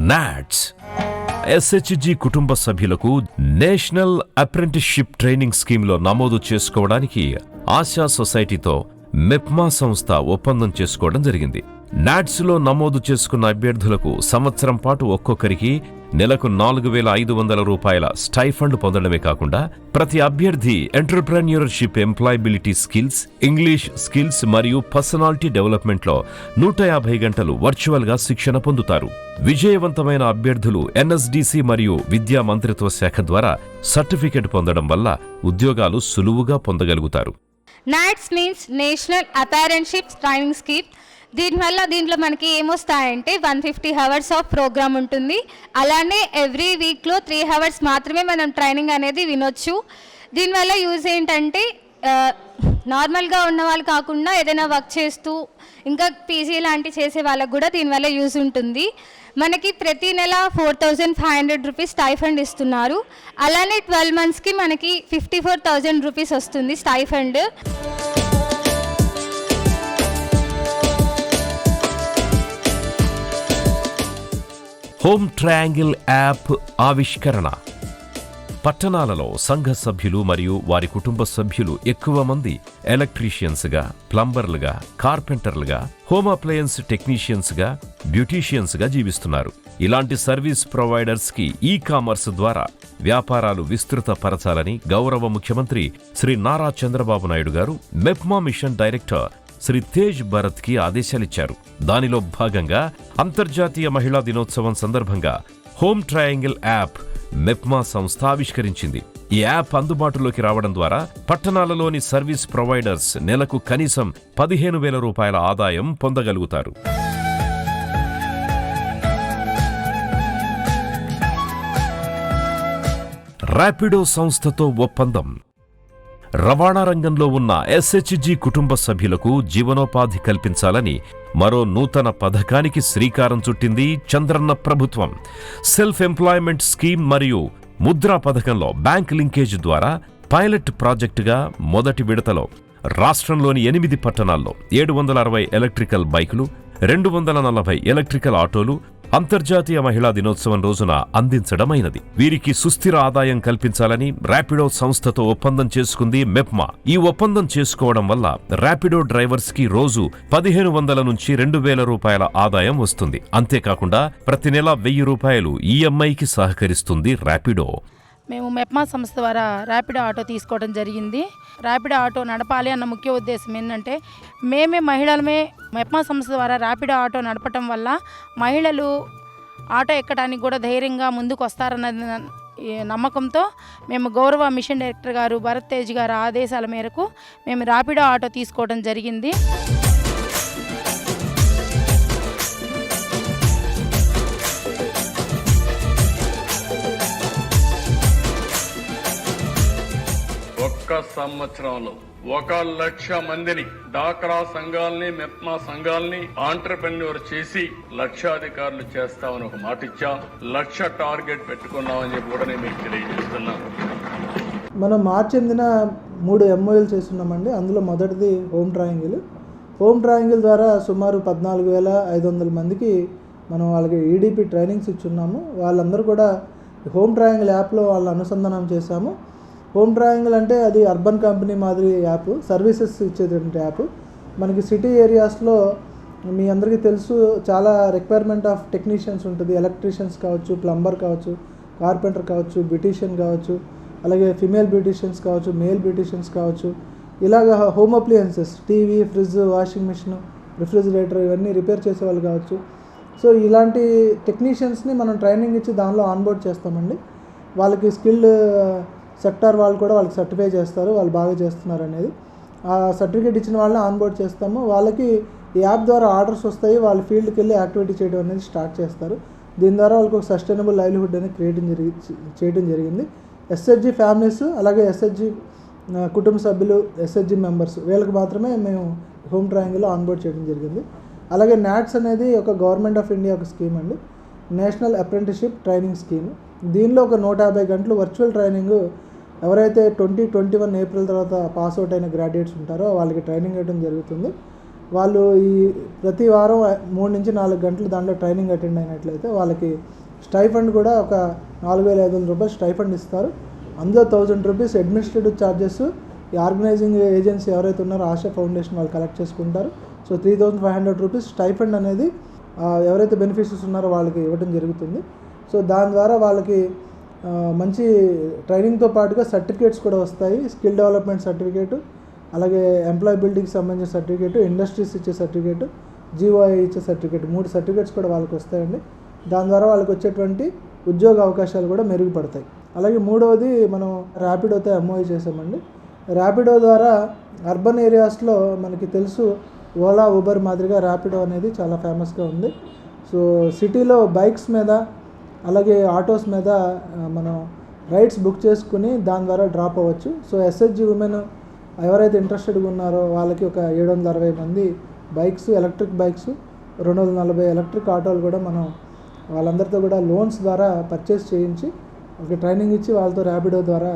NATS SHG కుటుంబ సభ్యులకు national apprenticeship training స్కీమ్లో నమోదు చేసుకోవడానికి ఆశా సొసైటీతో మెప్మా సంస్థ ఒప్పందం చేసుకోవడం జరిగింది. నాట్స్లో నమోదు చేసుకున్న అభ్యర్థులకు సంవత్సరం పాటు ఒక్కొక్కరికి నెలకు 4,500 రూపాయల స్టైఫండ్ పొందడమే కాకుండా ప్రతి అభ్యర్థి entrepreneurship, employability skills, English skills మరియు పర్సనాలిటీ డెవలప్మెంట్లో 150 గంటలు వర్చువల్గా శిక్షణ పొందుతారు. విజయవంతమైన అభ్యర్థులు ఎన్ఎస్డిసి మరియు విద్యా మంత్రిత్వ శాఖ ద్వారా సర్టిఫికెట్ పొందడం వల్ల ఉద్యోగాలు సులువుగా పొందగలుగుతారు. NATS means national apprenticeship training scheme. దీంట్లో మనకి ఏమొస్తాయంటే 150 అవర్స్ ఆఫ్ ప్రోగ్రామ్ ఉంటుంది. అలానే ఎవ్రీ వీక్లో 3 అవర్స్ మాత్రమే మనం ట్రైనింగ్ అనేది వినొచ్చు. దీనివల్ల యూజ్ ఏంటంటే నార్మల్గా ఉన్న వాళ్ళు కాకుండా ఏదైనా వర్క్ చేస్తూ ఇంకా పీజీ లాంటి చేసే వాళ్ళకు కూడా దీనివల్ల యూజ్ ఉంటుంది. మనకి ప్రతి నెల 4,500 రూపీస్ స్టైఫండ్ ఇస్తున్నారు. అలానే 12 మంత్స్కి మనకి 54,000 రూపీస్ వస్తుంది స్టైఫండ్. హోమ్ ట్రయాంగిల్ యాప్ ఆవిష్కరణ. పట్టణాలలో సంఘ సభ్యులు మరియు వారి కుటుంబ సభ్యులు ఎక్కువ మంది ఎలక్ట్రీషియన్స్గా, ప్లంబర్లుగా, కార్పెంటర్లుగా, హోమ్ అప్లయన్స్ టెక్నీషియన్స్గా, బ్యూటీషియన్స్గా జీవిస్తున్నారు. ఇలాంటి సర్వీస్ ప్రొవైడర్స్కి ఈ-కామర్స్ ద్వారా వ్యాపారాలు విస్తృతపరచాలని గౌరవ ముఖ్యమంత్రి శ్రీ నారా చంద్రబాబు నాయుడు గారు మెప్మా మిషన్ డైరెక్టర్ శ్రీ తేజ్ భరత్కి ఆదేశాలిచ్చారు. దానిలో భాగంగా అంతర్జాతీయ మహిళా దినోత్సవం సందర్భంగా హోమ్ ట్రయాంగిల్ యాప్ మెప్మా సంస్థ ఆవిష్కరించింది. ఈ యాప్ అందుబాటులోకి రావడం ద్వారా పట్టణాలలోని సర్వీస్ ప్రొవైడర్స్ నెలకు కనీసం 15,000 రూపాయల ఆదాయం పొందగలుగుతారు. ర్యాపిడో సంస్థతో ఒప్పందం. రవాణా రంగంలో ఉన్న ఎస్హెచ్జి కుటుంబ సభ్యులకు జీవనోపాధి కల్పించాలని మరో నూతన పథకానికి శ్రీకారం చుట్టింది చంద్రన్న ప్రభుత్వం. సెల్ఫ్ ఎంప్లాయ్మెంట్ స్కీమ్ మరియు ముద్రా పథకంలో బ్యాంక్ లింకేజ్ ద్వారా పైలట్ ప్రాజెక్టుగా మొదటి విడతలో రాష్ట్రంలోని 8 పట్టణాల్లో 760 ఎలక్ట్రికల్ బైకులు, 240 ఎలక్ట్రికల్ ఆటోలు అంతర్జాతీయ మహిళా దినోత్సవం రోజున అందించడమైనది. వీరికి సుస్థిర ఆదాయం కల్పించాలని ర్యాపిడో సంస్థతో ఒప్పందం చేసుకుంది మెప్మా. ఈ ఒప్పందం చేసుకోవడం వల్ల ర్యాపిడో డ్రైవర్స్ కి రోజు 1,500 నుంచి 2,000 రూపాయల ఆదాయం వస్తుంది. అంతేకాకుండా ప్రతి నెల 1,000 రూపాయలు ఈఎంఐకి సహకరిస్తుంది ర్యాపిడో. మేము మెప్మా సంస్థ ద్వారా ర్యాపిడో ఆటో తీసుకోవడం జరిగింది. ర్యాపిడో ఆటో నడపాలి అన్న ముఖ్య ఉద్దేశం ఏంటంటే మేమే మహిళలమే మెప్మా సంస్థ ద్వారా ర్యాపిడో ఆటో నడపటం వల్ల మహిళలు ఆటో ఎక్కడానికి కూడా ధైర్యంగా ముందుకు వస్తారన్న నమ్మకంతో మేము గౌరవ మిషన్ డైరెక్టర్ గారు భరత్ తేజ్ గారి ఆదేశాల మేరకు మేము ర్యాపిడో ఆటో తీసుకోవడం జరిగింది. ఒక్క సంవత్సరంలో 1,00,000 మందిని డాక్రా సంఘాలని, మెప్మా సంఘాలని ఆంటర్‌ప్రెన్యూర్ చేసి లక్షాధికారులు చేస్తామని ఒక మాట ఇచ్చా. 1,00,000 టార్గెట్ పెట్టుకున్నామని చెప్పి కూడా నేను మీకు తెలియజేస్తున్నాను. మనం మార్చి 8న 3 MOUలు చేస్తున్నామండి. అందులో మొదటిది హోమ్ ట్రయాంగిల్. హోమ్ ట్రయాంగిల్ ద్వారా సుమారు 14,500 మందికి మనం వాళ్ళకి ఈడీపీ ట్రైనింగ్స్ ఇచ్చున్నాము. వాళ్ళందరూ కూడా హోమ్ ట్రయాంగిల్ యాప్లో వాళ్ళు అనుసంధానం చేశాము. హోమ్ ట్రయాంగిల్ అంటే అది అర్బన్ కంపెనీ మాదిరి యాప్, సర్వీసెస్ ఇచ్చేటువంటి యాప్. మనకి సిటీ ఏరియాస్లో మీ అందరికీ తెలుసు చాలా రిక్వైర్మెంట్ ఆఫ్ టెక్నీషియన్స్ ఉంటుంది. ఎలక్ట్రీషియన్స్ కావచ్చు, ప్లంబర్ కావచ్చు, కార్పెంటర్ కావచ్చు, బ్యూటీషియన్ కావచ్చు, అలాగే ఫిమేల్ బ్యూటీషియన్స్ కావచ్చు, మేల్ బ్యూటీషియన్స్ కావచ్చు. ఇలాగ home appliances, TV, fridge, washing machine, refrigerator ఇవన్నీ రిపేర్ చేసేవాళ్ళు కావచ్చు. సో ఇలాంటి టెక్నీషియన్స్ని మనం ట్రైనింగ్ ఇచ్చి దానిలో ఆన్బోర్డ్ చేస్తామండి. వాళ్ళకి స్కిల్డ్ సెక్టార్ వాళ్ళు కూడా వాళ్ళకి సర్టిఫై చేస్తారు, వాళ్ళు బాగా చేస్తున్నారు అనేది. ఆ సర్టిఫికేట్ ఇచ్చిన వాళ్ళని ఆన్బోర్డ్ చేస్తాము. వాళ్ళకి ఈ యాప్ ద్వారా ఆర్డర్స్ వస్తాయి, వాళ్ళ ఫీల్డ్కి వెళ్ళి యాక్టివిటీ చేయడం అనేది స్టార్ట్ చేస్తారు. దీని ద్వారా వాళ్ళకి ఒక సస్టైనబుల్ లైవ్లీహుడ్ అనేది చేయడం జరిగింది. ఎస్హెచ్జి ఫ్యామిలీస్, అలాగే ఎస్హెచ్జి కుటుంబ సభ్యులు, ఎస్హెచ్జి మెంబర్స్ వీళ్ళకి మాత్రమే మేము హోమ్ ట్రయాంగిల్లో ఆన్బోర్డ్ చేయడం జరిగింది. అలాగే నాట్స్ అనేది ఒక గవర్నమెంట్ ఆఫ్ ఇండియా ఒక స్కీమ్ అండి, నేషనల్ అప్రెంటిస్షిప్ ట్రైనింగ్ స్కీమ్. దీనిలో ఒక 150 గంటలు వర్చువల్ ట్రైనింగ్ ఎవరైతే 2021 ఏప్రిల్ తర్వాత పాస్అవుట్ అయిన గ్రాడ్యుయేట్స్ ఉంటారో వాళ్ళకి ట్రైనింగ్ ఇవ్వడం జరుగుతుంది. వాళ్ళు ఈ ప్రతి వారం 3 నుంచి 4 గంటలు దాంట్లో ట్రైనింగ్ అటెండ్ అయినట్లయితే వాళ్ళకి స్టైఫండ్ కూడా ఒక 4,500 రూపాయలు స్టైఫండ్ ఇస్తారు. అందులో 1,000 రూపీస్ అడ్మినిస్ట్రేటివ్ ఛార్జెస్ ఈ ఆర్గనైజింగ్ ఏజెన్సీ ఎవరైతే ఉన్నారో ఆశా ఫౌండేషన్ వాళ్ళు కలెక్ట్ చేసుకుంటారు. సో 3,500 రూపీస్ స్టైఫండ్ అనేది ఎవరైతే బెనిఫిషరీస్ ఉన్నారో వాళ్ళకి ఇవ్వడం జరుగుతుంది. సో దాని ద్వారా వాళ్ళకి మంచి ట్రైనింగ్తో పాటుగా సర్టిఫికేట్స్ కూడా వస్తాయి. స్కిల్ డెవలప్మెంట్ సర్టిఫికేటు, అలాగే ఎంప్లాయబిలిటీకి సంబంధించిన సర్టిఫికేటు, ఇండస్ట్రీస్ ఇచ్చే సర్టిఫికేటు, జీఓఐ ఇచ్చే సర్టిఫికేట్, 3 సర్టిఫికేట్స్ కూడా వాళ్ళకి వస్తాయండి. దాని ద్వారా వాళ్ళకి వచ్చేటువంటి ఉద్యోగ అవకాశాలు కూడా మెరుగుపడతాయి. అలాగే మూడవది మనం ర్యాపిడోతో ఎంఓఐ చేసామండి. ర్యాపిడో ద్వారా అర్బన్ ఏరియాస్లో మనకి తెలుసు ఓలా, ఊబర్ మాదిరిగా ర్యాపిడో అనేది చాలా ఫేమస్గా ఉంది. సో సిటీలో బైక్స్ మీద అలాగే ఆటోస్ మీద మనం రైడ్స్ బుక్ చేసుకుని దాని ద్వారా డ్రాప్ అవ్వచ్చు. సో ఎస్హెచ్జి ఉమెన్ ఎవరైతే ఇంట్రెస్టెడ్గా ఉన్నారో వాళ్ళకి ఒక 760 మంది బైక్స్, ఎలక్ట్రిక్ బైక్స్, 240 ఎలక్ట్రిక్ ఆటోలు కూడా మనం వాళ్ళందరితో కూడా లోన్స్ ద్వారా పర్చేస్ చేయించి ఒక ట్రైనింగ్ ఇచ్చి వాళ్ళతో ర్యాపిడో ద్వారా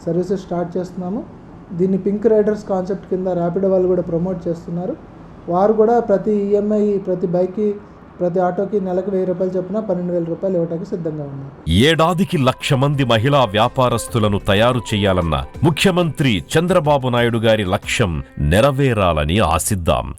సర్వీసెస్ స్టార్ట్ చేస్తున్నాము. దీన్ని పింక్ రైడర్స్ కాన్సెప్ట్ కింద ర్యాపిడో వాళ్ళు కూడా ప్రమోట్ చేస్తున్నారు. వారు కూడా ప్రతి ఈఎంఐ, ప్రతి బైక్కి, ప్రతి ఆటోకి నెలకు 1,000 రూపాయలు చొప్పున 12,000 రూపాయలు ఇవ్వడానికి సిద్ధంగా ఉన్నారు. ఏడాదికి 1,00,000 మంది మహిళా వ్యాపారస్తులను తయారు చేయాలన్న ముఖ్యమంత్రి చంద్రబాబు నాయుడు గారి లక్ష్యం నెరవేరాలని ఆశిద్దాం.